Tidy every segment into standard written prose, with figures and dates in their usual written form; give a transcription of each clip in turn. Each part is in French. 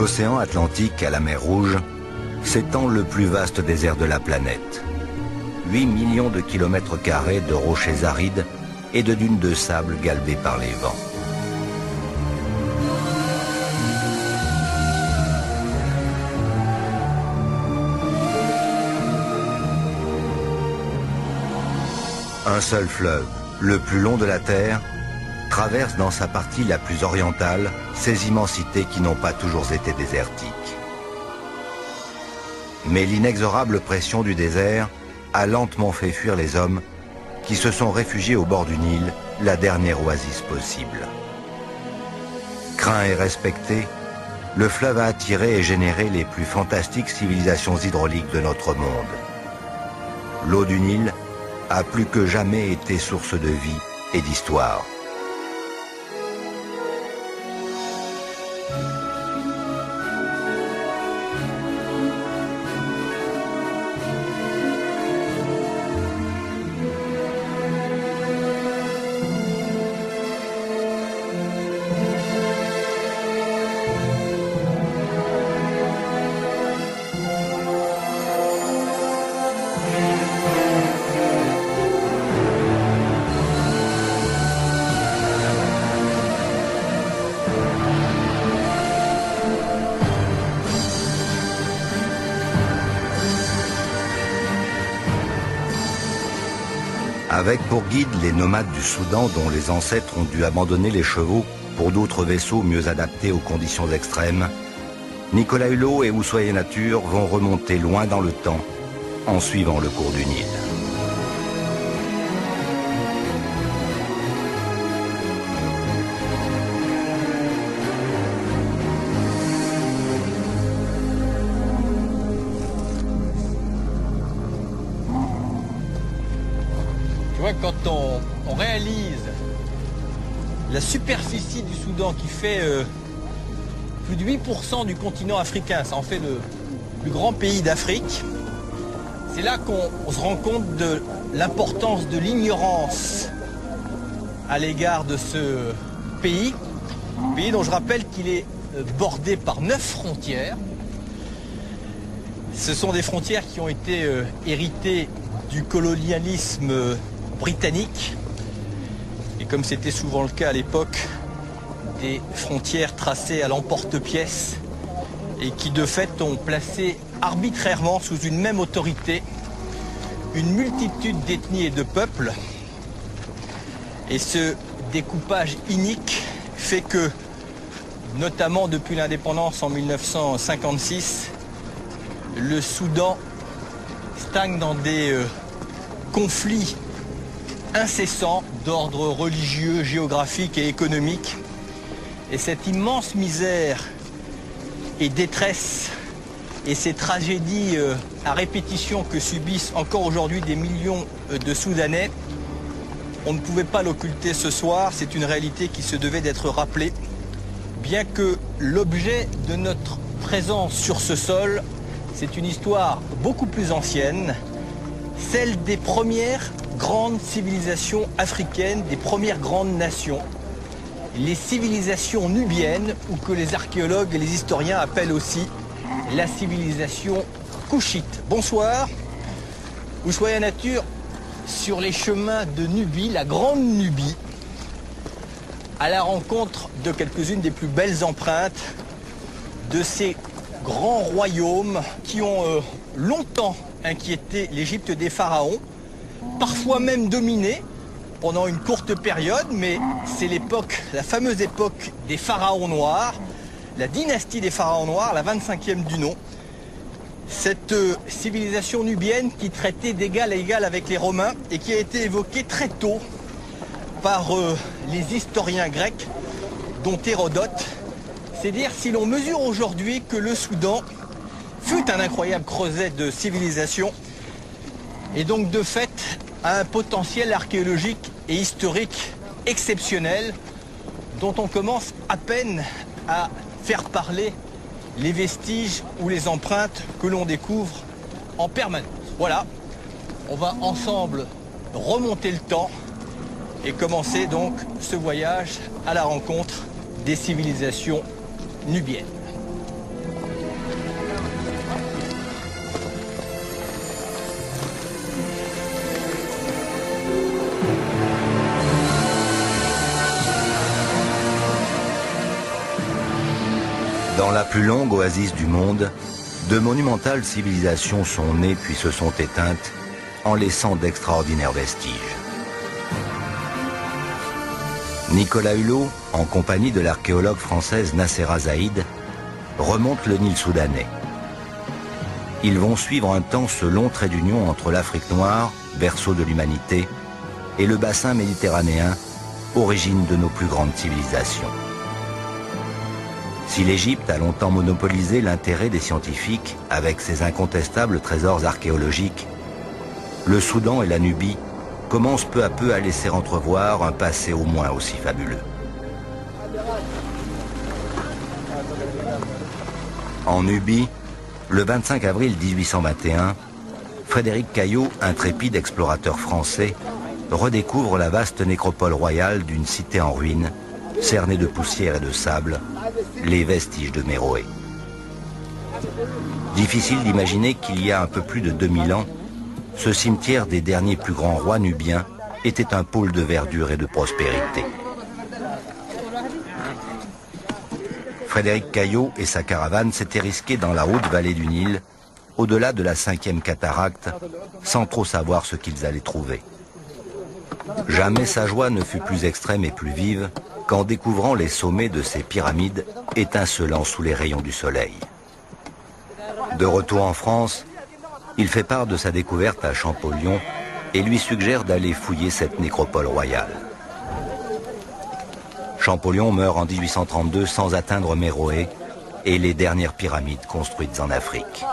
l'océan Atlantique à la mer Rouge s'étend le plus vaste désert de la planète. 8 millions de kilomètres carrés de rochers arides et de dunes de sable galbées par les vents. Un seul fleuve, le plus long de la Terre, traverse dans sa partie la plus orientale ces immensités qui n'ont pas toujours été désertiques. Mais l'inexorable pression du désert a lentement fait fuir les hommes qui se sont réfugiés au bord du Nil, la dernière oasis possible. Craint et respecté, le fleuve a attiré et généré les plus fantastiques civilisations hydrauliques de notre monde. L'eau du Nil a plus que jamais été source de vie et d'histoire. Avec pour guide les nomades du Soudan dont les ancêtres ont dû abandonner les chevaux pour d'autres vaisseaux mieux adaptés aux conditions extrêmes, Nicolas Hulot et Oussoye Nature vont remonter loin dans le temps en suivant le cours du Nil. Quand on réalise la superficie du Soudan qui fait plus de 8% du continent africain, ça en fait le plus grand pays d'Afrique, c'est là qu'on se rend compte de l'importance de l'ignorance à l'égard de ce pays dont je rappelle qu'il est bordé par 9 frontières. Ce sont des frontières qui ont été héritées du colonialisme britannique, et comme c'était souvent le cas à l'époque, des frontières tracées à l'emporte-pièce et qui de fait ont placé arbitrairement sous une même autorité une multitude d'ethnies et de peuples. Et ce découpage inique fait que, notamment depuis l'indépendance en 1956, le Soudan stagne dans des conflits incessant d'ordre religieux, géographique et économique. Et cette immense misère et détresse et ces tragédies à répétition que subissent encore aujourd'hui des millions de Soudanais, on ne pouvait pas l'occulter ce soir, c'est une réalité qui se devait d'être rappelée, bien que l'objet de notre présence sur ce sol, c'est une histoire beaucoup plus ancienne, celle des premières grandes civilisations africaines, des premières grandes nations, les civilisations nubiennes, ou que les archéologues et les historiens appellent aussi la civilisation couchite. Bonsoir, Oussoye Nature, sur les chemins de Nubie, la grande Nubie, à la rencontre de quelques-unes des plus belles empreintes de ces grands royaumes qui ont longtemps inquiété l'Égypte des pharaons, parfois même dominé pendant une courte période, mais c'est l'époque, la fameuse époque des pharaons noirs, la dynastie des pharaons noirs, la 25e du nom. Cette civilisation nubienne qui traitait d'égal à égal avec les Romains et qui a été évoquée très tôt par les historiens grecs, dont Hérodote. C'est dire si l'on mesure aujourd'hui que le Soudan fut un incroyable creuset de civilisation et donc de fait a un potentiel archéologique et historique exceptionnel dont on commence à peine à faire parler les vestiges ou les empreintes que l'on découvre en permanence. Voilà, on va ensemble remonter le temps et commencer donc ce voyage à la rencontre des civilisations nubiennes. Plus longue oasis du monde, de monumentales civilisations sont nées puis se sont éteintes, en laissant d'extraordinaires vestiges. Nicolas Hulot, en compagnie de l'archéologue française Nassera Zaïd, remonte le Nil soudanais. Ils vont suivre un temps ce long trait d'union entre l'Afrique noire, berceau de l'humanité, et le bassin méditerranéen, origine de nos plus grandes civilisations. Si l'Égypte a longtemps monopolisé l'intérêt des scientifiques avec ses incontestables trésors archéologiques, le Soudan et la Nubie commencent peu à peu à laisser entrevoir un passé au moins aussi fabuleux. En Nubie, le 25 avril 1821, Frédéric Caillot, intrépide explorateur français, redécouvre la vaste nécropole royale d'une cité en ruine, cernée de poussière et de sable, les vestiges de Méroé. Difficile d'imaginer qu'il y a un peu plus de 2000 ans, ce cimetière des derniers plus grands rois nubiens était un pôle de verdure et de prospérité. Frédéric Caillot et sa caravane s'étaient risqués dans la haute vallée du Nil, au-delà de la 5e cataracte, sans trop savoir ce qu'ils allaient trouver. Jamais sa joie ne fut plus extrême et plus vive qu'en découvrant les sommets de ces pyramides étincelant sous les rayons du soleil. De retour en France, il fait part de sa découverte à Champollion et lui suggère d'aller fouiller cette nécropole royale. Champollion meurt en 1832 sans atteindre Méroé et les dernières pyramides construites en Afrique.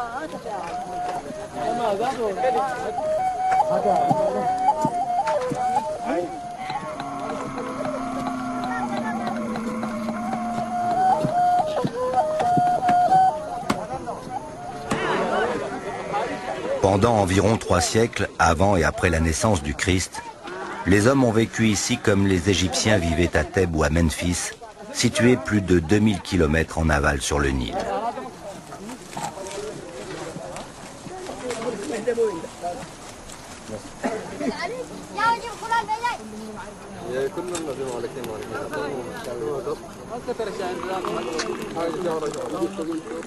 Pendant environ 3 siècles, avant et après la naissance du Christ, les hommes ont vécu ici comme les Égyptiens vivaient à Thèbes ou à Memphis, situés plus de 2000 km en aval sur le Nil.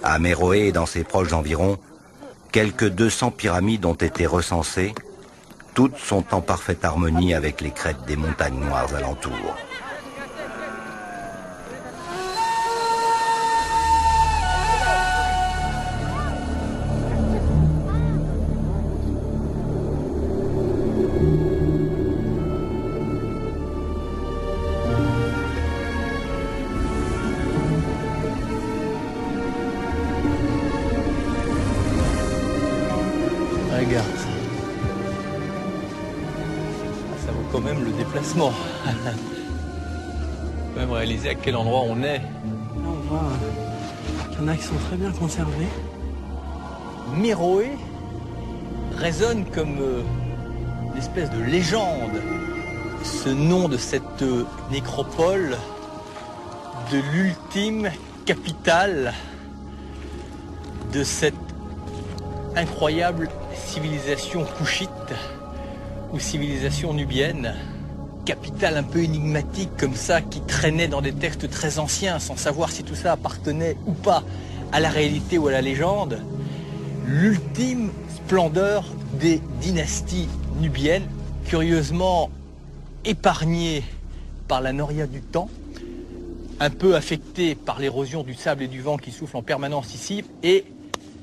À Méroé et dans ses proches environs, quelques 200 pyramides ont été recensées. Toutes sont en parfaite harmonie avec les crêtes des montagnes noires alentours. Regarde. Ça vaut quand même le déplacement. Faut même réaliser à quel endroit on est. Là, on voit qu'il y en a qui sont très bien conservés. Méroé résonne comme une espèce de légende. Ce nom de cette nécropole, de l'ultime capitale de cette incroyable civilisation couchite ou civilisation nubienne, capitale un peu énigmatique comme ça, qui traînait dans des textes très anciens sans savoir si tout ça appartenait ou pas à la réalité ou à la légende. L'ultime splendeur des dynasties nubiennes, curieusement épargnée par la noria du temps, un peu affectée par l'érosion du sable et du vent qui souffle en permanence ici. Et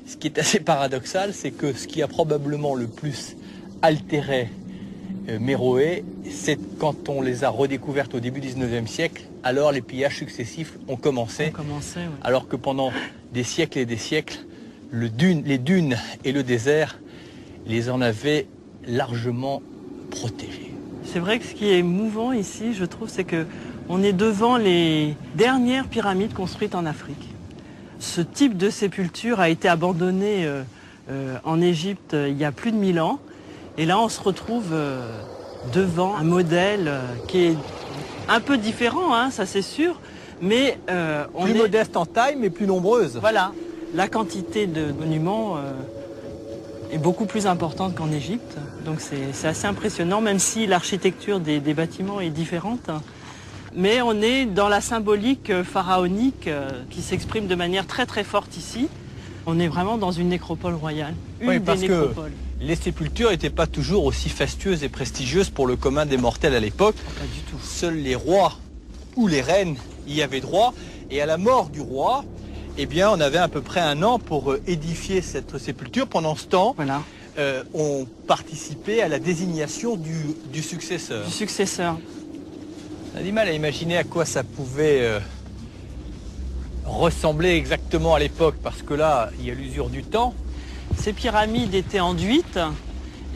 ce qui est assez paradoxal, c'est que ce qui a probablement le plus altéré Méroé, c'est quand on les a redécouvertes au début du 19e siècle, alors les pillages successifs ont commencé. Ouais. Alors que pendant des siècles et des siècles, les dunes et le désert les en avaient largement protégés. C'est vrai que ce qui est mouvant ici, je trouve, c'est que on est devant les dernières pyramides construites en Afrique. Ce type de sépulture a été abandonné en Égypte il y a plus de 1000 ans. Et là, on se retrouve devant un modèle qui est un peu différent, hein, ça c'est sûr. Mais on plus est modeste en taille, mais plus nombreuse. Voilà, la quantité de monuments est beaucoup plus importante qu'en Égypte. Donc c'est assez impressionnant, même si l'architecture des bâtiments est différente. Mais on est dans la symbolique pharaonique qui s'exprime de manière très très forte ici. On est vraiment dans une nécropole royale, une des nécropoles. Les sépultures n'étaient pas toujours aussi fastueuses et prestigieuses pour le commun des mortels à l'époque. Pas du tout. Seuls les rois ou les reines y avaient droit. Et à la mort du roi, eh bien, on avait à peu près un an pour édifier cette sépulture. Pendant ce temps, Voilà. On participait à la désignation du successeur. Du successeur. On a du mal à imaginer à quoi ça pouvait ressembler exactement à l'époque, parce que là, il y a l'usure du temps. Ces pyramides étaient enduites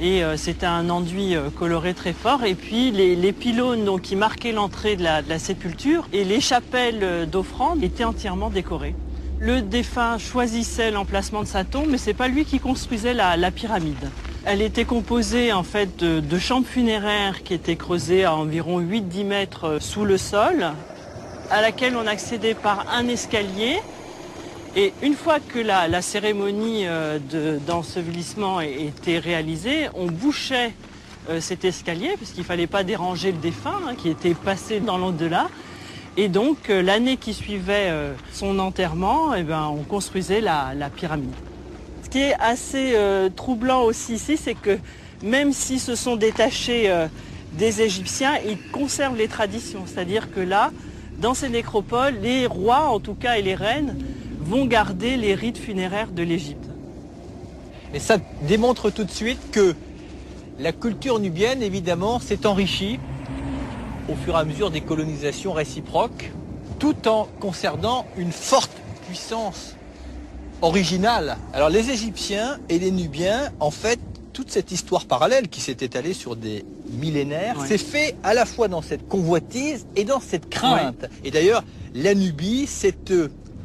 et c'était un enduit coloré très fort. Et puis les pylônes donc, qui marquaient l'entrée de la sépulture et les chapelles d'offrande étaient entièrement décorées. Le défunt choisissait l'emplacement de sa tombe, mais c'est pas lui qui construisait la pyramide. Elle était composée en fait de chambres funéraires qui étaient creusées à environ 8-10 mètres sous le sol, à laquelle on accédait par un escalier. Et une fois que la cérémonie d'ensevelissement était réalisée, on bouchait cet escalier, parce qu'il ne fallait pas déranger le défunt qui était passé dans l'au-delà. Et donc l'année qui suivait son enterrement, eh ben, on construisait la pyramide. Ce qui est assez troublant aussi ici, c'est que même s'ils se sont détachés des Égyptiens, ils conservent les traditions. C'est-à-dire que là, dans ces nécropoles, les rois en tout cas et les reines vont garder les rites funéraires de l'Égypte. Et ça démontre tout de suite que la culture nubienne, évidemment, s'est enrichie au fur et à mesure des colonisations réciproques, tout en conservant une forte puissance originale. Alors les Égyptiens et les Nubiens, en fait, toute cette histoire parallèle qui s'est étalée sur des millénaires, s'est fait à la fois dans cette convoitise et dans cette crainte. Et d'ailleurs, la Nubie s'est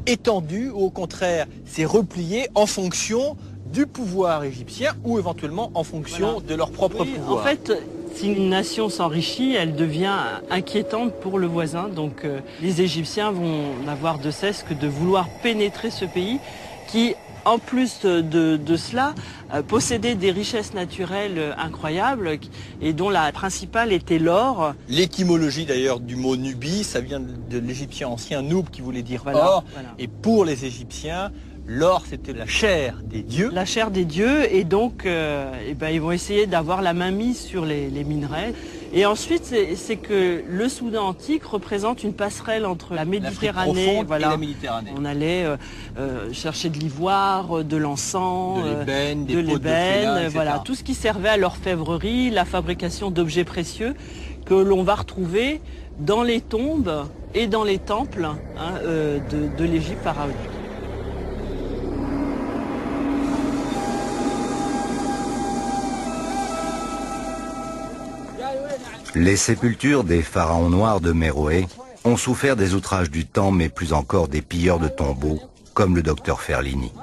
étendue, ou au contraire, s'est repliée en fonction du pouvoir égyptien ou éventuellement en fonction de leur propre pouvoir. En fait, si une nation s'enrichit, elle devient inquiétante pour le voisin. Donc les Égyptiens vont n'avoir de cesse que de vouloir pénétrer ce pays qui, en plus de cela, possédait des richesses naturelles incroyables et dont la principale était l'or. L'étymologie d'ailleurs du mot Nubie, ça vient de l'égyptien ancien Noub qui voulait dire or. Voilà. Et pour les Égyptiens, l'or c'était la chair des dieux. La chair des dieux, et donc eh ben, ils vont essayer d'avoir la main mise sur les minerais. Et ensuite, c'est que le Soudan antique représente une passerelle entre la Méditerranée et la Méditerranée. On allait chercher de l'ivoire, de l'encens, de l'ébène, de l'ébène, voilà, tout ce qui servait à l'orfèvrerie, la fabrication d'objets précieux que l'on va retrouver dans les tombes et dans les temples de l'Égypte pharaonique. Les sépultures des pharaons noirs de Méroé ont souffert des outrages du temps, mais plus encore des pilleurs de tombeaux, comme le docteur Ferlini.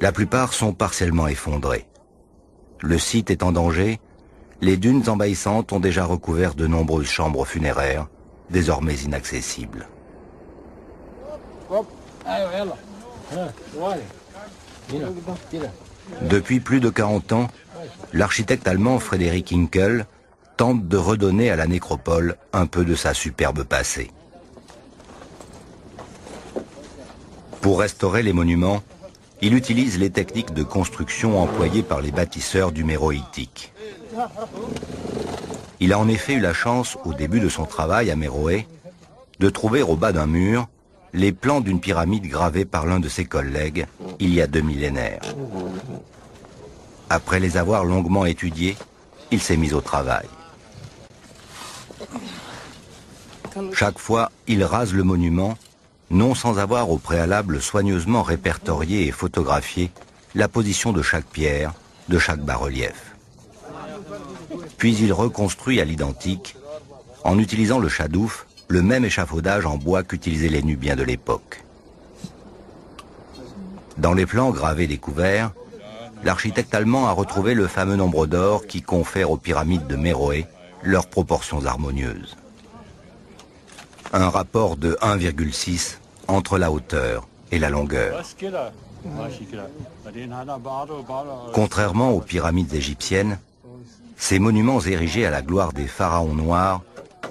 La plupart sont partiellement effondrés. Le site est en danger, les dunes envahissantes ont déjà recouvert de nombreuses chambres funéraires, désormais inaccessibles. Depuis plus de 40 ans, l'architecte allemand Frédéric Hinkel tente de redonner à la nécropole un peu de sa superbe passé. Pour restaurer les monuments, il utilise les techniques de construction employées par les bâtisseurs du Méroïtique. Il a en effet eu la chance, au début de son travail à Méroé, de trouver au bas d'un mur les plans d'une pyramide gravée par l'un de ses collègues il y a 2 millénaires. Après les avoir longuement étudiés, il s'est mis au travail. Chaque fois, il rase le monument, non sans avoir au préalable soigneusement répertorié et photographié la position de chaque pierre, de chaque bas-relief. Puis il reconstruit à l'identique, en utilisant le chadouf, le même échafaudage en bois qu'utilisaient les Nubiens de l'époque. Dans les plans gravés découverts, l'architecte allemand a retrouvé le fameux nombre d'or qui confère aux pyramides de Méroé leurs proportions harmonieuses. Un rapport de 1,6 entre la hauteur et la longueur. Contrairement aux pyramides égyptiennes, ces monuments érigés à la gloire des pharaons noirs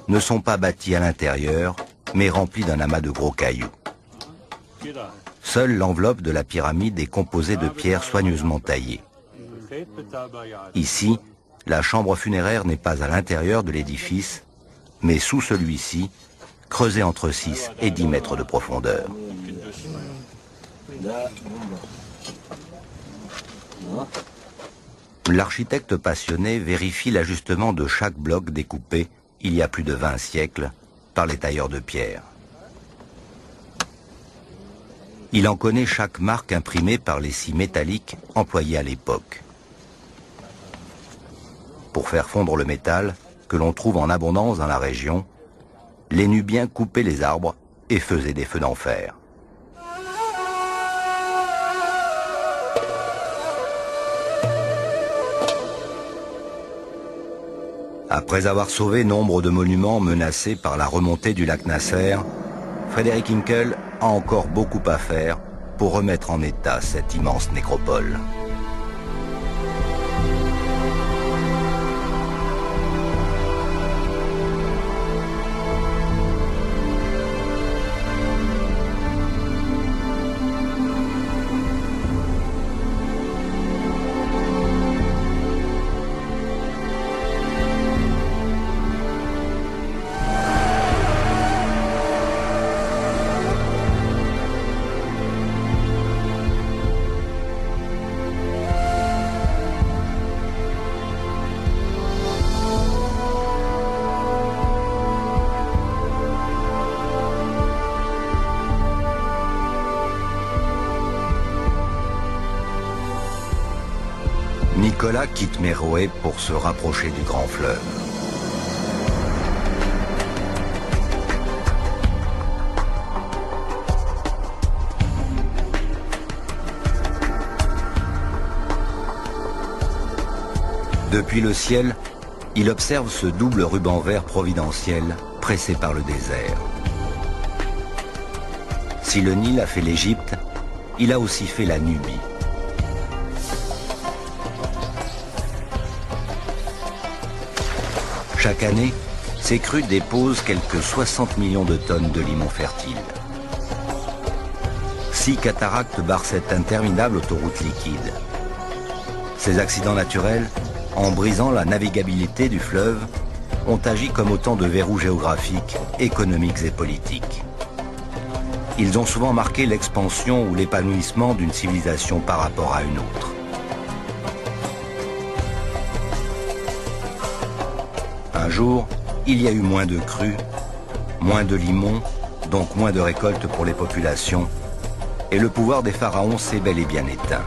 ne sont pas bâtis à l'intérieur, mais remplis d'un amas de gros cailloux. Seule l'enveloppe de la pyramide est composée de pierres soigneusement taillées. Ici, la chambre funéraire n'est pas à l'intérieur de l'édifice, mais sous celui-ci, creusé entre 6 et 10 mètres de profondeur. L'architecte passionné vérifie l'ajustement de chaque bloc découpé, il y a plus de 20 siècles, par les tailleurs de pierre. Il en connaît chaque marque imprimée par les scies métalliques employées à l'époque. Pour faire fondre le métal, que l'on trouve en abondance dans la région, les Nubiens coupaient les arbres et faisaient des feux d'enfer. Après avoir sauvé nombre de monuments menacés par la remontée du lac Nasser, Frédéric Hinkel a encore beaucoup à faire pour remettre en état cette immense nécropole. Nicolas quitte Méroé pour se rapprocher du grand fleuve. Depuis le ciel, il observe ce double ruban vert providentiel pressé par le désert. Si le Nil a fait l'Égypte, il a aussi fait la Nubie. Chaque année, ces crues déposent quelques 60 millions de tonnes de limon fertile. 6 cataractes barrent cette interminable autoroute liquide. Ces accidents naturels, en brisant la navigabilité du fleuve, ont agi comme autant de verrous géographiques, économiques et politiques. Ils ont souvent marqué l'expansion ou l'épanouissement d'une civilisation par rapport à une autre. Un jour, il y a eu moins de crues, moins de limons, donc moins de récoltes pour les populations, et le pouvoir des pharaons s'est bel et bien éteint.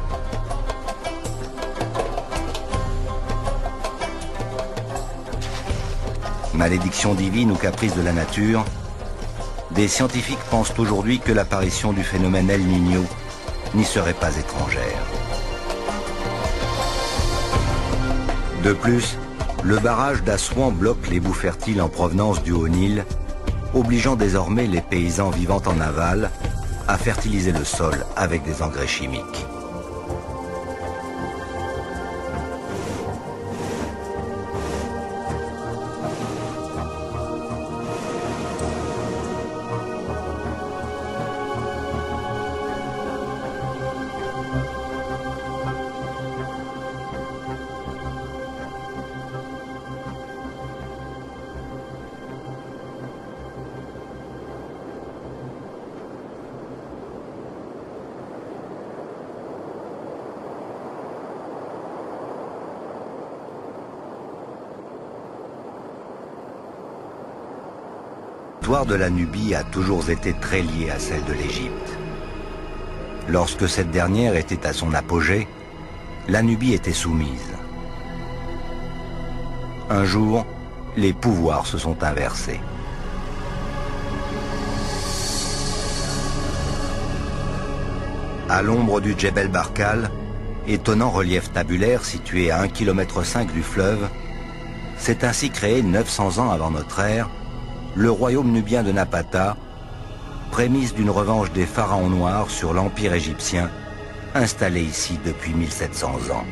Malédiction divine ou caprice de la nature, des scientifiques pensent aujourd'hui que l'apparition du phénomène El Niño n'y serait pas étrangère. De plus, le barrage d'Assouan bloque les boues fertiles en provenance du Haut-Nil, obligeant désormais les paysans vivant en aval à fertiliser le sol avec des engrais chimiques. L'histoire de la Nubie a toujours été très liée à celle de l'Égypte. Lorsque cette dernière était à son apogée, la Nubie était soumise. Un jour, les pouvoirs se sont inversés. À l'ombre du Djebel Barkal, étonnant relief tabulaire situé à 1,5 km du fleuve, s'est ainsi créé 900 ans avant notre ère le royaume nubien de Napata, prémisse d'une revanche des pharaons noirs sur l'empire égyptien, installé ici depuis 1700 ans.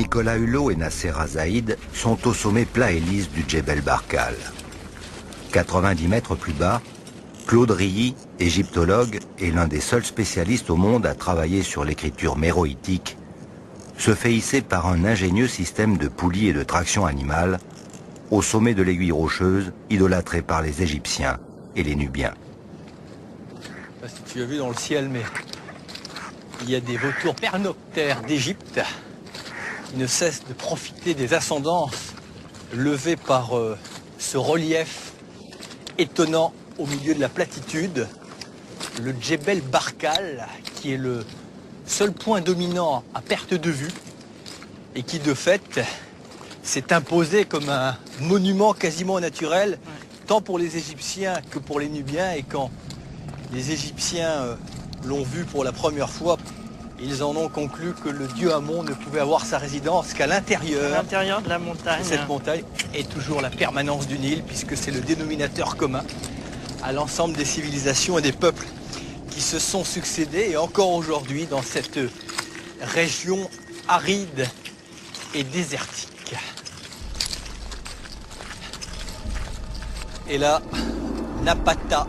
Nicolas Hulot et Nasser Azaïd sont au sommet plat et lisse du Djebel Barkal. 90 mètres plus bas, Claude Rilly, égyptologue et l'un des seuls spécialistes au monde à travailler sur l'écriture méroïtique, se fait hisser par un ingénieux système de poulies et de traction animale au sommet de l'aiguille rocheuse idolâtrée par les Égyptiens et les Nubiens. Je sais pas si tu as vu dans le ciel, mais il y a des vautours pernoctaires d'Égypte qui ne cessent de profiter des ascendances levées par ce relief étonnant au milieu de la platitude, le Djebel Barkal, qui est le seul point dominant à perte de vue et qui de fait s'est imposé comme un monument quasiment naturel, tant pour les Égyptiens que pour les Nubiens. Et quand les Égyptiens l'ont vu pour la première fois, ils en ont conclu que le dieu Amon ne pouvait avoir sa résidence qu'à l'intérieur de la montagne. Cette montagne est toujours la permanence du Nil, puisque c'est le dénominateur commun à l'ensemble des civilisations et des peuples qui se sont succédés, et encore aujourd'hui dans cette région aride et désertique. Et là, Napata,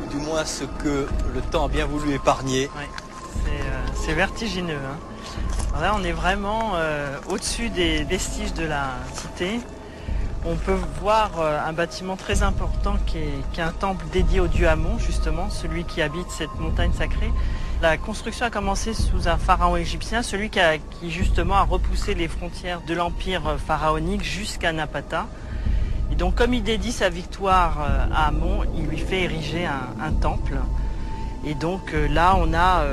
ou du moins ce que le temps a bien voulu épargner. Ouais, c'est vertigineux. Hein. Alors là, on est vraiment au-dessus des vestiges de la cité. On peut voir un bâtiment très important qui est un temple dédié au dieu Amon, justement, celui qui habite cette montagne sacrée. La construction a commencé sous un pharaon égyptien, celui qui justement a repoussé les frontières de l'empire pharaonique jusqu'à Napata. Et donc comme il dédie sa victoire à Amon, il lui fait ériger un temple. Et donc là, on a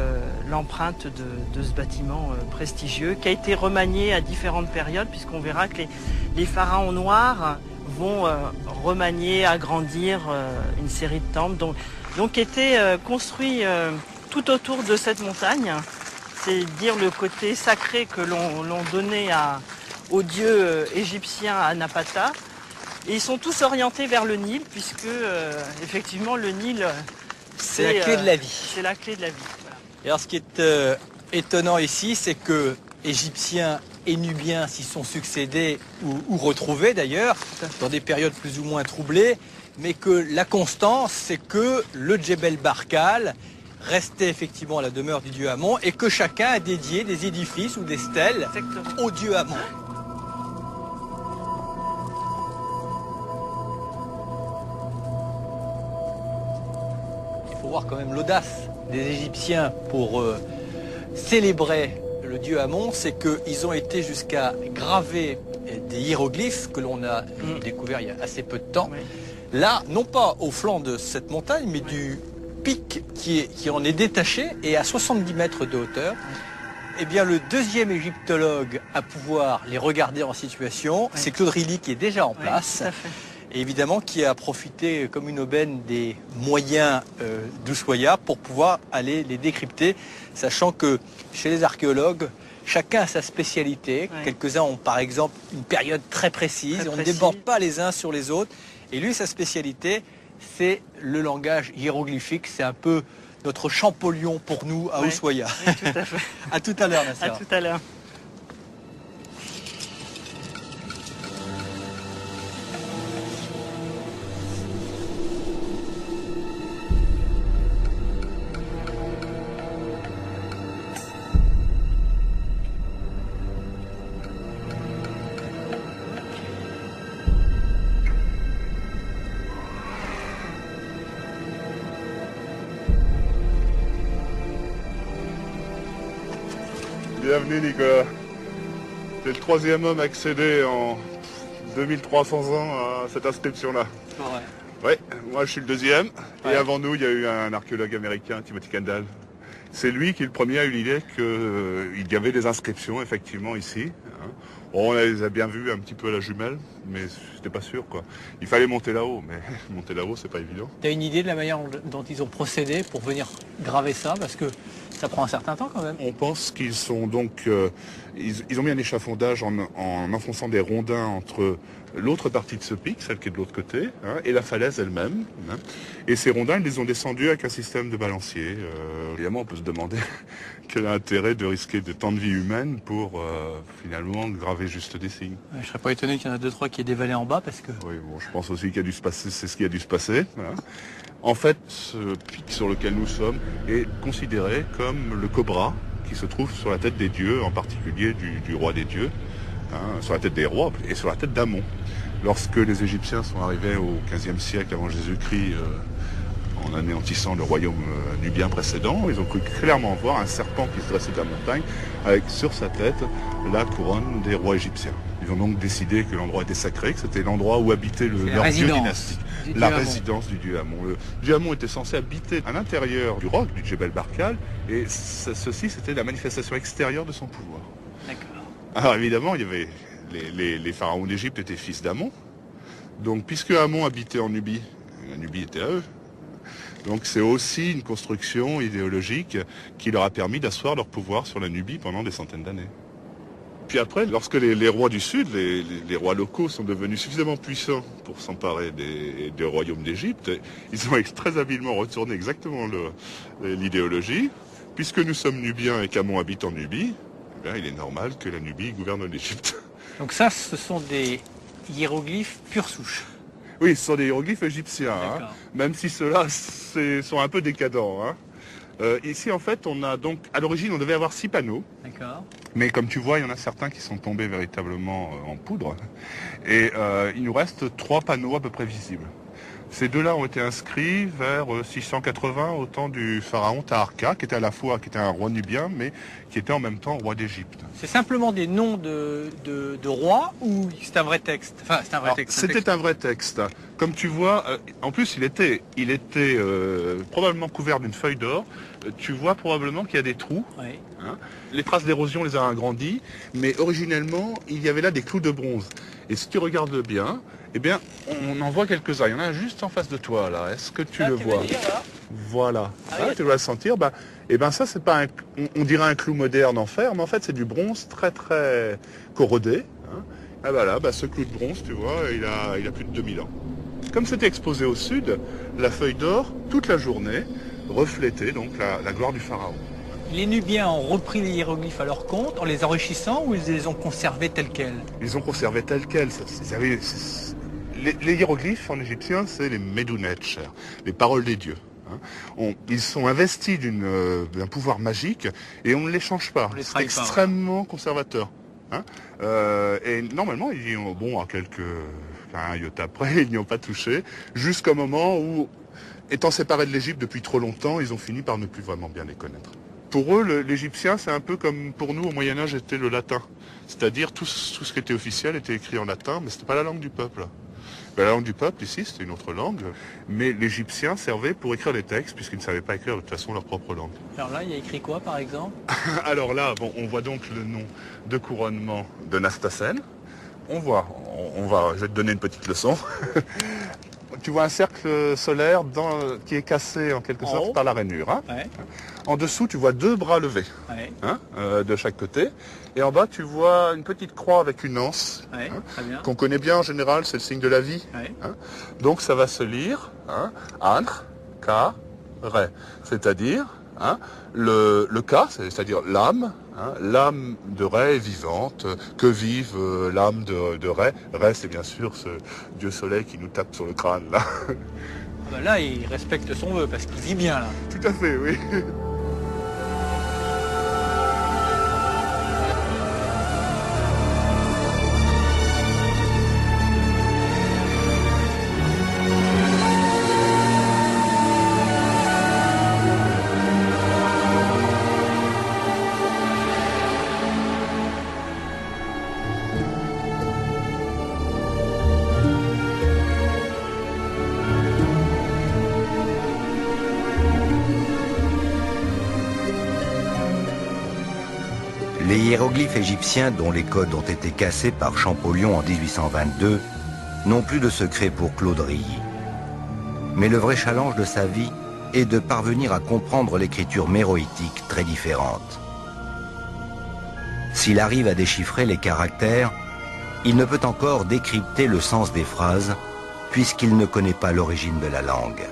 l'empreinte de ce bâtiment prestigieux qui a été remanié à différentes périodes, puisqu'on verra que les pharaons noirs vont remanier, agrandir une série de temples, donc qui étaient construits tout autour de cette montagne. C'est dire le côté sacré que l'on donnait aux dieux égyptiens à Napata. Et ils sont tous orientés vers le Nil, puisque effectivement le Nil... C'est la clé de la vie. C'est la clé de la vie. Voilà. Et alors ce qui est étonnant ici, c'est que Égyptiens et Nubiens s'y sont succédés ou retrouvés d'ailleurs, dans des périodes plus ou moins troublées, mais que la constance, c'est que le Djebel Barkal restait effectivement à la demeure du dieu Amon et que chacun a dédié des édifices ou des stèles au dieu Amon. Voir quand même l'audace des Égyptiens pour célébrer le dieu Amon, c'est qu'ils ont été jusqu'à graver des hiéroglyphes que l'on a découvert il y a assez peu de temps. Oui. Là, non pas au flanc de cette montagne, mais du pic qui en est détaché et à 70 mètres de hauteur. Eh bien, le deuxième égyptologue à pouvoir les regarder en situation, c'est Claude Rilly qui est déjà en place. Tout à fait. Et évidemment qui a profité comme une aubaine des moyens d'Ushuaïa pour pouvoir aller les décrypter, sachant que chez les archéologues, chacun a sa spécialité. Ouais. Quelques-uns ont par exemple une période très précise, on ne déborde pas les uns sur les autres. Et lui, sa spécialité, c'est le langage hiéroglyphique. C'est un peu notre Champollion pour nous à Ushuaïa. Oui, tout à fait. À tout à l'heure, Nasser. À tout à l'heure. Bienvenue Nicolas. Tu es le troisième homme à accéder en 2300 ans à cette inscription-là. Ouais, moi je suis le deuxième. Ouais. Et avant nous, il y a eu un archéologue américain, Timothy Kendall. C'est lui qui le premier a eu l'idée qu'il y avait des inscriptions effectivement ici. On les a bien vues un petit peu à la jumelle, mais c'était pas sûr quoi. Il fallait monter là-haut, mais monter là-haut c'est pas évident. Tu as une idée de la manière dont ils ont procédé pour venir graver ça, parce que ça prend un certain temps quand même. On pense qu'ils sont donc, ils ont mis un échafaudage en enfonçant des rondins entre l'autre partie de ce pic, celle qui est de l'autre côté, et la falaise elle-même. Et ces rondins, ils les ont descendus avec un système de balancier. Évidemment, on peut se demander quel est l'intérêt de risquer de tant de vie humaine pour finalement graver juste des signes. Je ne serais pas étonné qu'il y en a 2-3 qui aient dévalé en bas parce que... Oui, bon, je pense aussi qu'il y a dû se passer, c'est ce qui a dû se passer. Voilà. En fait, ce pic sur lequel nous sommes est considéré comme le cobra qui se trouve sur la tête des dieux, en particulier du roi des dieux, sur la tête des rois et sur la tête d'Amon. Lorsque les Égyptiens sont arrivés au XVe siècle avant Jésus-Christ, en anéantissant le royaume nubien précédent, ils ont cru clairement voir un serpent qui se dressait de la montagne avec sur sa tête la couronne des rois égyptiens. Ils ont donc décidé que l'endroit était sacré, que c'était l'endroit où habitait leur dieu dynastique, la résidence du dieu Amon. Le dieu Amon était censé habiter à l'intérieur du roc, du Djebel Barkal, et ceci c'était la manifestation extérieure de son pouvoir. D'accord. Alors évidemment, il y avait les pharaons d'Égypte étaient fils d'Amon, donc puisque Amon habitait en Nubie, la Nubie était à eux. Donc c'est aussi une construction idéologique qui leur a permis d'asseoir leur pouvoir sur la Nubie pendant des centaines d'années. Puis après, lorsque les rois du Sud, les rois locaux sont devenus suffisamment puissants pour s'emparer des royaumes d'Égypte, ils ont très habilement retourné exactement l'idéologie. Puisque nous sommes nubiens et qu'Amon habite en Nubie, eh bien, il est normal que la Nubie gouverne l'Égypte. Donc ça, ce sont des hiéroglyphes pure souche. Oui, ce sont des hiéroglyphes égyptiens, même si ceux-là sont un peu décadents. Ici, en fait, on a donc, à l'origine, on devait avoir 6 panneaux. D'accord. Mais comme tu vois, il y en a certains qui sont tombés véritablement en poudre. Et il nous reste 3 panneaux à peu près visibles. Ces deux-là ont été inscrits vers 680 au temps du pharaon Taharqa, qui était un roi nubien, mais qui était en même temps roi d'Égypte. C'est simplement des noms de rois ou c'est un vrai texte? Enfin, c'est un vrai texte. C'était un vrai texte. Comme tu vois, en plus, il était probablement couvert d'une feuille d'or. Tu vois probablement qu'il y a des trous. Oui. Les traces d'érosion les a agrandis, mais originellement, il y avait là des clous de bronze. Et si tu regardes bien, eh bien, on en voit quelques-uns. Il y en a un juste en face de toi, là. Est-ce que tu le vois? Voilà. Tu dois le sentir. Ça, c'est pas on dirait un clou moderne en fer, mais en fait, c'est du bronze très, très corrodé. Ce clou de bronze, tu vois, il a plus de 2000 ans. Comme c'était exposé au sud, la feuille d'or, toute la journée, reflétait donc la gloire du pharaon. Les Nubiens ont repris les hiéroglyphes à leur compte en les enrichissant ou ils les ont conservés tels quels? Ils ont conservé tels quels. Les hiéroglyphes en égyptien, c'est les Medunech, les paroles des dieux. Ils sont investis d'un pouvoir magique et on ne les change pas. C'est extrêmement conservateur. Et normalement, ils y ont, un iota près, ils n'y ont pas touché, jusqu'au moment où, étant séparés de l'Égypte depuis trop longtemps, ils ont fini par ne plus vraiment bien les connaître. Pour eux, l'égyptien, c'est un peu comme pour nous au Moyen-Âge était le latin. C'est-à-dire tout ce qui était officiel était écrit en latin, mais ce n'était pas la langue du peuple. La langue du peuple, ici, c'était une autre langue, mais l'égyptien servait pour écrire les textes, puisqu'ils ne savaient pas écrire de toute façon leur propre langue. Alors là, il y a écrit quoi, par exemple? Alors là, on voit donc le nom de couronnement de Nastasen. Je vais te donner une petite leçon. Tu vois un cercle solaire qui est cassé en quelque sorte par la rainure. Ouais. En dessous, tu vois 2 bras levés de chaque côté. Et en bas, tu vois une petite croix avec une anse, qu'on connaît bien en général, c'est le signe de la vie. Donc ça va se lire Anr, Ka, Re. C'est-à-dire le Ka, c'est-à-dire l'âme. L'âme de Ré est vivante, que vive l'âme de Ré. Ré, c'est bien sûr ce dieu soleil qui nous tape sur le crâne, là. Là, il respecte son vœu, parce qu'il vit bien, là. Tout à fait, oui. Les hiéroglyphes égyptiens dont les codes ont été cassés par Champollion en 1822 n'ont plus de secret pour Claude Rilly. Mais le vrai challenge de sa vie est de parvenir à comprendre l'écriture méroïtique très différente. S'il arrive à déchiffrer les caractères, Il ne peut encore décrypter le sens des phrases puisqu'il ne connaît pas l'origine de la langue.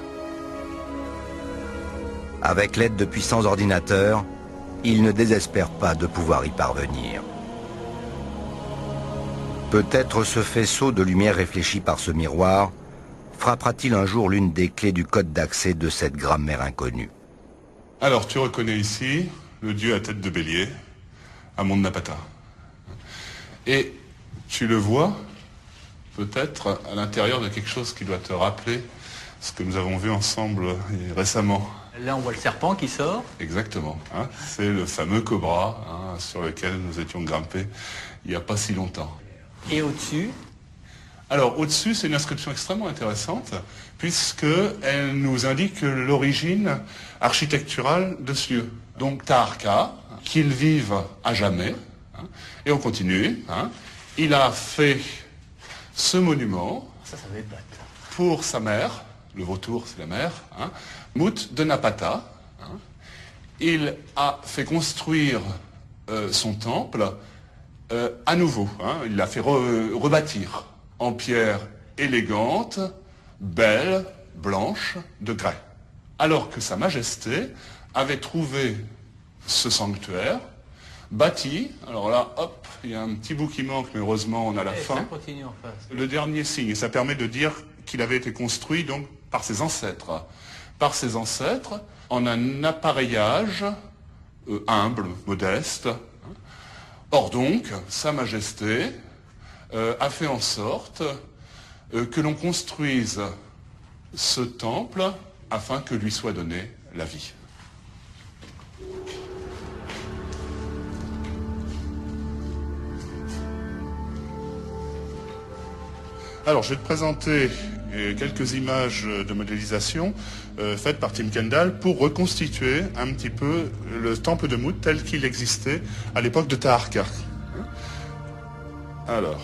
Avec l'aide de puissants ordinateurs, il ne désespère pas de pouvoir y parvenir. Peut-être ce faisceau de lumière réfléchi par ce miroir frappera-t-il un jour l'une des clés du code d'accès de cette grammaire inconnue. Alors, tu reconnais ici le dieu à tête de bélier, Amon Napata. Et tu le vois peut-être à l'intérieur de quelque chose qui doit te rappeler ce que nous avons vu ensemble récemment. Là, on voit le serpent qui sort. Exactement. Hein, c'est le fameux cobra sur lequel nous étions grimpés il n'y a pas si longtemps. Et au-dessus? Alors, au-dessus, c'est une inscription extrêmement intéressante, puisqu'elle nous indique l'origine architecturale de ce lieu. Donc, Taharqa, qu'il vive à jamais, hein, et on continue. Hein, il a fait ce monument ça va être bête. Pour sa mère, le vautour, c'est la mère, hein, Mut de Napata. Hein, il a fait construire son temple à nouveau. Hein, il l'a fait rebâtir en pierre élégante, belle, blanche, de grès. Alors que Sa Majesté avait trouvé ce sanctuaire, bâti, alors là, hop, il y a un petit bout qui manque, mais heureusement on a la fin. Ça continue en face. Le dernier signe, et ça permet de dire qu'il avait été construit donc par ses ancêtres. Par ses ancêtres, en un appareillage humble, modeste. Or donc, Sa Majesté a fait en sorte que l'on construise ce temple afin que lui soit donnée la vie. Alors, je vais te présenter quelques images de modélisation faites par Tim Kendall pour reconstituer un petit peu le temple de Mut tel qu'il existait à l'époque de Taharqa. Alors,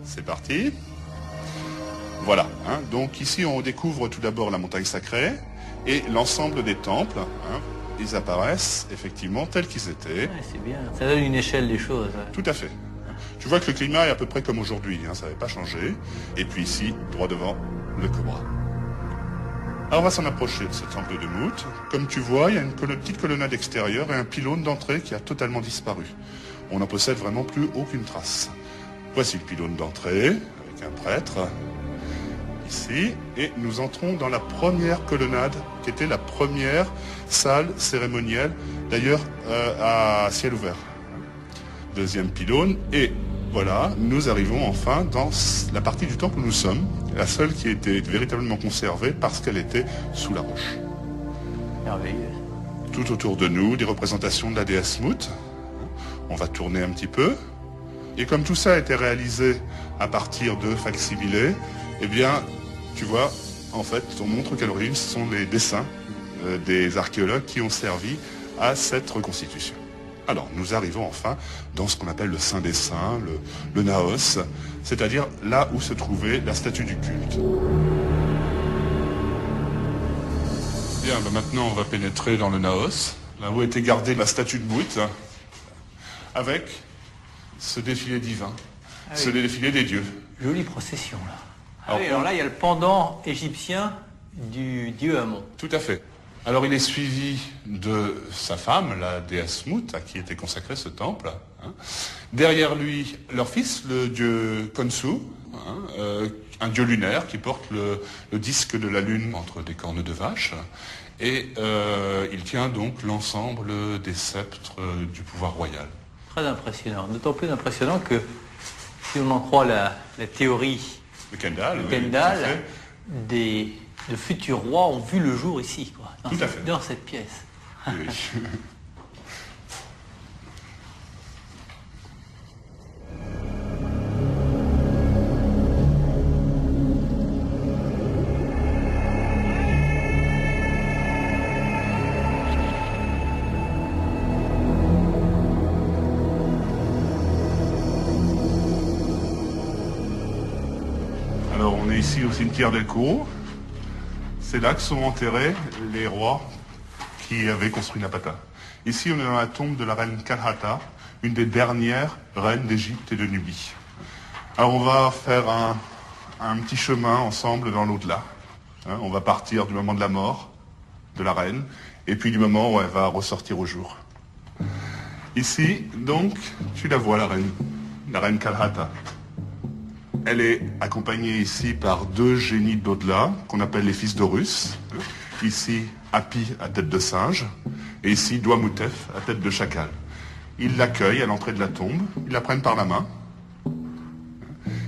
c'est parti. Voilà. Hein, donc ici, on découvre tout d'abord la montagne sacrée et l'ensemble des temples. Hein, ils apparaissent effectivement tels qu'ils étaient. Ouais, c'est bien. Ça donne une échelle des choses. Ouais. Tout à fait. Tu vois que le climat est à peu près comme aujourd'hui, hein, ça n'avait pas changé. Et puis ici, droit devant, le cobra. Alors on va s'en approcher de ce temple de Mut. Comme tu vois, il y a une petite colonnade extérieure et un pylône d'entrée qui a totalement disparu. On n'en possède vraiment plus aucune trace. Voici le pylône d'entrée, avec un prêtre, ici. Et nous entrons dans la première colonnade, qui était la première salle cérémonielle, d'ailleurs à ciel ouvert. Deuxième pylône, et voilà, nous arrivons enfin dans la partie du temple où nous sommes, la seule qui était véritablement conservée parce qu'elle était sous la roche. Merveilleux. Tout autour de nous, des représentations de la déesse Mut. On va tourner un petit peu. Et comme tout ça a été réalisé à partir de facsimilés, eh bien, tu vois, en fait, on montre qu'à l'origine, ce sont les dessins des archéologues qui ont servi à cette reconstitution. Alors, nous arrivons enfin dans ce qu'on appelle le Saint des Saints, le Naos, c'est-à-dire là où se trouvait la statue du culte. Bien, ben maintenant on va pénétrer dans le Naos, là où était gardée la statue de Mut, avec ce défilé divin, ce défilé des dieux. Jolie procession, là. Alors là, il y a le pendant égyptien du dieu Amon. Tout à fait. Alors il est suivi de sa femme, la déesse Mut, à qui était consacré ce temple. Hein. Derrière lui, leur fils, le dieu Khonsu, hein, un dieu lunaire qui porte le disque de la lune entre des cornes de vache. Et il tient donc l'ensemble des sceptres du pouvoir royal. Très impressionnant. D'autant plus impressionnant que, si on en croit la théorie de Kendall, de futurs rois ont vu le jour ici, quoi, dans cette pièce. Oui. Alors on est ici au cimetière d'El Kourou. C'est là que sont enterrés les rois qui avaient construit Napata. Ici, on est dans la tombe de la reine Kalhata, une des dernières reines d'Égypte et de Nubie. Alors on va faire un petit chemin ensemble dans l'au-delà. Hein, on va partir du moment de la mort de la reine, et puis du moment où elle va ressortir au jour. Ici, donc, tu la vois, la reine Kalhata. Elle est accompagnée ici par deux génies de l'au-delà, qu'on appelle les fils d'Horus. Ici, Hapi à tête de singe, et ici, Douamutef à tête de chacal. Ils l'accueillent à l'entrée de la tombe, ils la prennent par la main,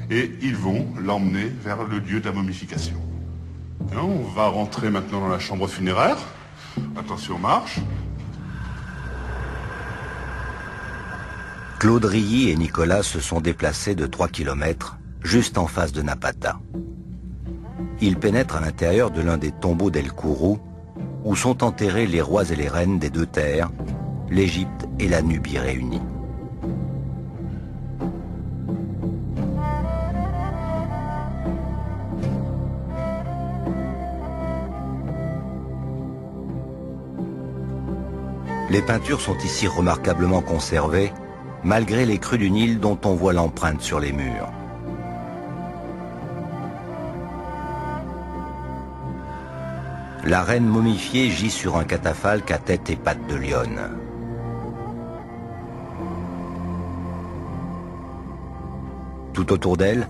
et ils vont l'emmener vers le lieu de la momification. Et on va rentrer maintenant dans la chambre funéraire. Attention, marche. Claude Rilly et Nicolas se sont déplacés de 3 km, juste en face de Napata. Ils pénètrent à l'intérieur de l'un des tombeaux d'El Kourou, où sont enterrés les rois et les reines des deux terres, l'Égypte et la Nubie réunies. Les peintures sont ici remarquablement conservées, malgré les crues du Nil dont on voit l'empreinte sur les murs. La reine momifiée gît sur un catafalque à tête et pattes de lionne. Tout autour d'elle,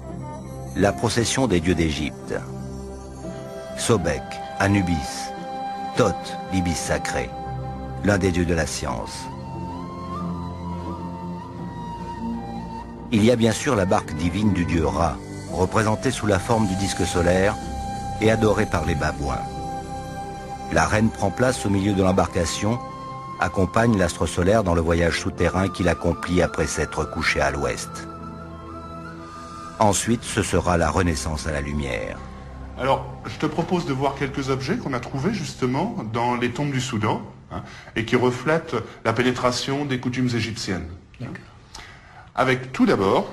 la procession des dieux d'Égypte. Sobek, Anubis, Thoth, l'ibis sacré, l'un des dieux de la science. Il y a bien sûr la barque divine du dieu Ra, représentée sous la forme du disque solaire et adorée par les babouins. La reine prend place au milieu de l'embarcation, accompagne l'astre solaire dans le voyage souterrain qu'il accomplit après s'être couché à l'ouest. Ensuite, ce sera la renaissance à la lumière. Alors, je te propose de voir quelques objets qu'on a trouvés justement dans les tombes du Soudan, hein, et qui reflètent la pénétration des coutumes égyptiennes. Avec tout d'abord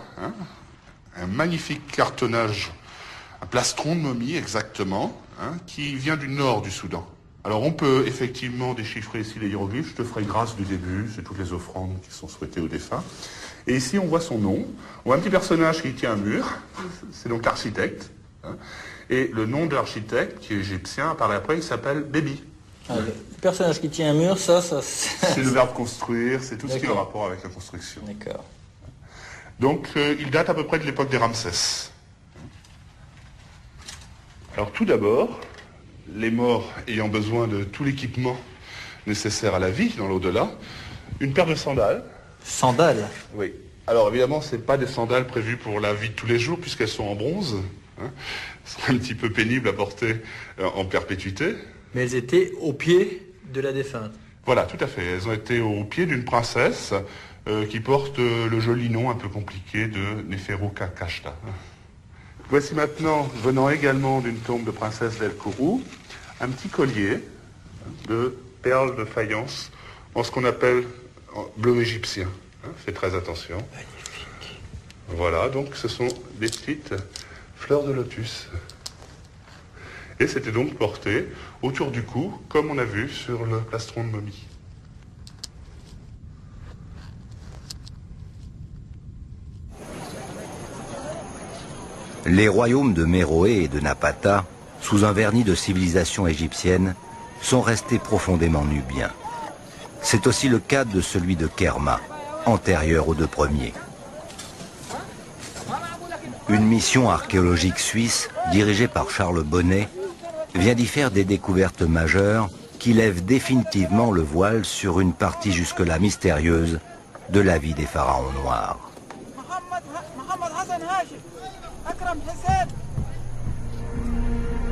un magnifique cartonnage, un plastron de momie exactement, hein, qui vient du nord du Soudan. Alors on peut effectivement déchiffrer ici les hiéroglyphes, je te ferai grâce du début, c'est toutes les offrandes qui sont souhaitées aux défunts. Et ici on voit son nom, on voit un petit personnage qui tient un mur, c'est donc l'architecte. Hein, et le nom de l'architecte, qui est égyptien, apparaît après, il s'appelle Bébi. Ah, le personnage qui tient un mur, ça c'est le verbe construire, c'est tout ce qui a rapport avec la construction. D'accord. Donc il date à peu près de l'époque des Ramsès. Alors tout d'abord, les morts ayant besoin de tout l'équipement nécessaire à la vie dans l'au-delà, une paire de sandales. Sandales? Oui. Alors évidemment, ce n'est pas des sandales prévues pour la vie de tous les jours puisqu'elles sont en bronze. Hein. Ce serait un petit peu pénible à porter en perpétuité. Mais elles étaient au pied de la défunte. Voilà, tout à fait. Elles ont été au pied d'une princesse qui porte le joli nom un peu compliqué de Neferu-Kakashta. Voici maintenant, venant également d'une tombe de princesse d'El Kourou, un petit collier de perles de faïence en ce qu'on appelle bleu égyptien. Faites très attention. Magnifique. Voilà, donc ce sont des petites fleurs de lotus. Et c'était donc porté autour du cou, comme on a vu sur le plastron de momie. Les royaumes de Méroé et de Napata, sous un vernis de civilisation égyptienne, sont restés profondément nubiens. C'est aussi le cas de celui de Kerma, antérieur aux deux premiers. Une mission archéologique suisse, dirigée par Charles Bonnet, vient d'y faire des découvertes majeures qui lèvent définitivement le voile sur une partie jusque-là mystérieuse de la vie des pharaons noirs.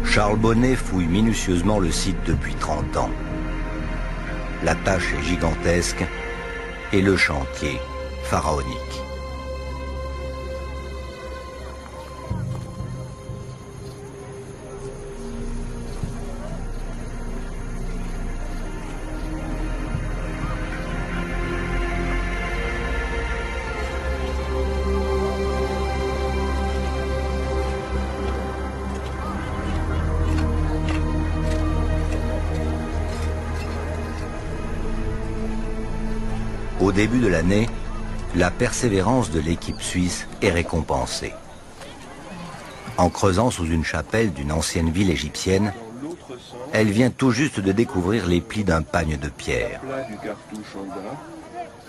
Charles Bonnet fouille minutieusement le site depuis 30 ans. La tâche est gigantesque et le chantier pharaonique. Au début de l'année, la persévérance de l'équipe suisse est récompensée. En creusant sous une chapelle d'une ancienne ville égyptienne, elle vient tout juste de découvrir les plis d'un pagne de pierre.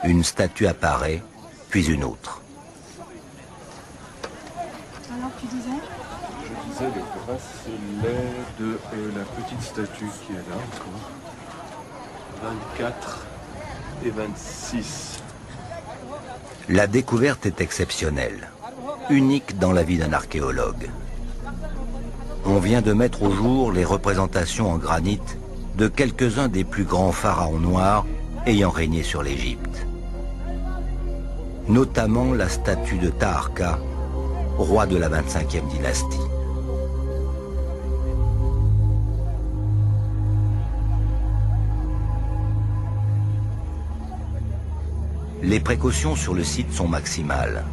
Une statue apparaît, puis une autre. Alors tu disais? Je disais le bracelet de la petite statue qui est là encore. 24 et 26. La découverte est exceptionnelle, unique dans la vie d'un archéologue. On vient de mettre au jour les représentations en granit de quelques-uns des plus grands pharaons noirs ayant régné sur l'Égypte. Notamment la statue de Taharqa, roi de la 25e dynastie. Les précautions sur le site sont maximales.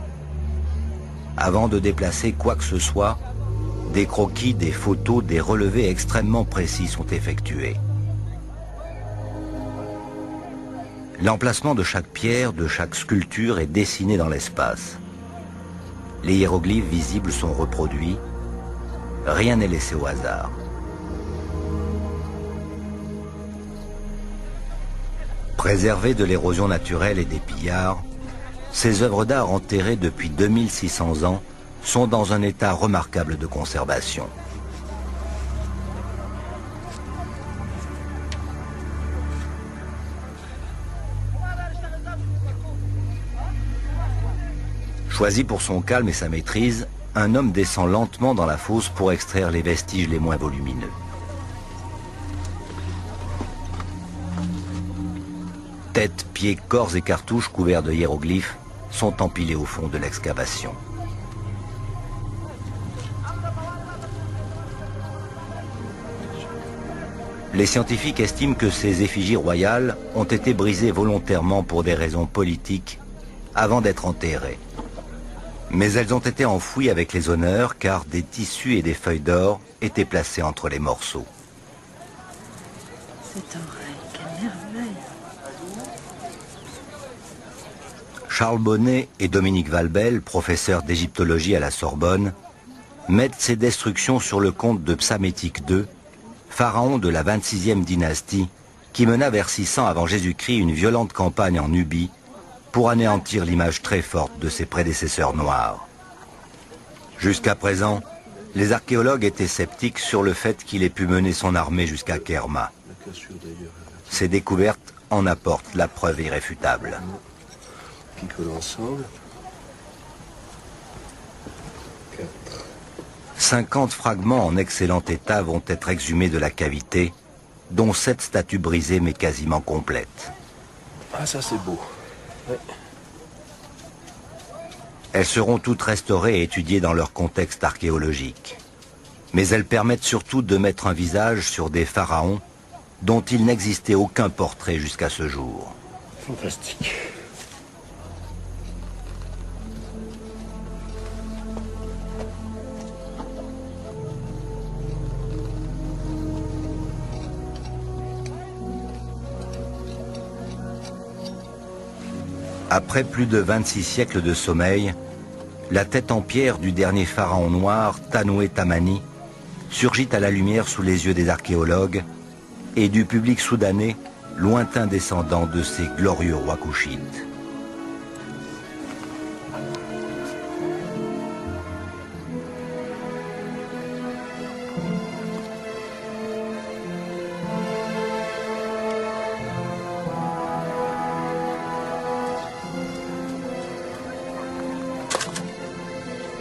Avant de déplacer quoi que ce soit, des croquis, des photos, des relevés extrêmement précis sont effectués. L'emplacement de chaque pierre, de chaque sculpture est dessiné dans l'espace. Les hiéroglyphes visibles sont reproduits. Rien n'est laissé au hasard. Préservées de l'érosion naturelle et des pillards, ces œuvres d'art enterrées depuis 2600 ans sont dans un état remarquable de conservation. Choisi pour son calme et sa maîtrise, un homme descend lentement dans la fosse pour extraire les vestiges les moins volumineux. Têtes, pieds, corps et cartouches couverts de hiéroglyphes sont empilés au fond de l'excavation. Les scientifiques estiment que ces effigies royales ont été brisées volontairement pour des raisons politiques avant d'être enterrées. Mais elles ont été enfouies avec les honneurs car des tissus et des feuilles d'or étaient placés entre les morceaux. Cette oreille, quelle merveille! Charles Bonnet et Dominique Valbel, professeurs d'égyptologie à la Sorbonne, mettent ces destructions sur le compte de Psamétique II, pharaon de la 26e dynastie, qui mena vers 600 avant Jésus-Christ une violente campagne en Nubie pour anéantir l'image très forte de ses prédécesseurs noirs. Jusqu'à présent, les archéologues étaient sceptiques sur le fait qu'il ait pu mener son armée jusqu'à Kerma. Ces découvertes en apportent la preuve irréfutable. 50 fragments en excellent état vont être exhumés de la cavité, dont 7 statues brisées mais quasiment complètes. Ah, ça c'est beau. Ouais. Elles seront toutes restaurées et étudiées dans leur contexte archéologique. Mais elles permettent surtout de mettre un visage sur des pharaons dont il n'existait aucun portrait jusqu'à ce jour. Fantastique. Après plus de 26 siècles de sommeil, la tête en pierre du dernier pharaon noir, Tanoué Tamani, surgit à la lumière sous les yeux des archéologues et du public soudanais, lointain descendant de ces glorieux rois couchites.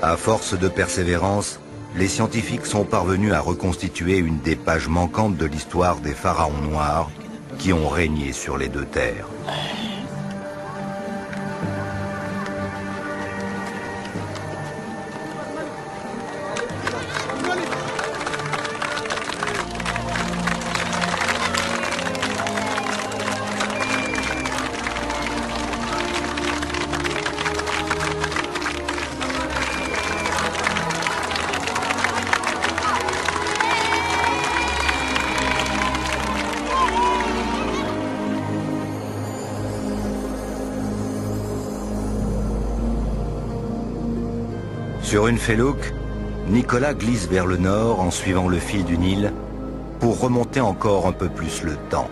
À force de persévérance, les scientifiques sont parvenus à reconstituer une des pages manquantes de l'histoire des pharaons noirs qui ont régné sur les deux terres. Sur une felouk, Nicolas glisse vers le nord en suivant le fil du Nil pour remonter encore un peu plus le temps.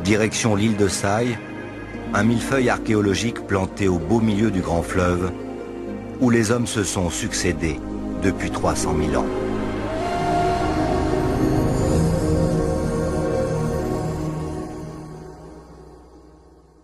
Direction l'île de Saï, un millefeuille archéologique planté au beau milieu du grand fleuve où les hommes se sont succédés depuis 300 000 ans.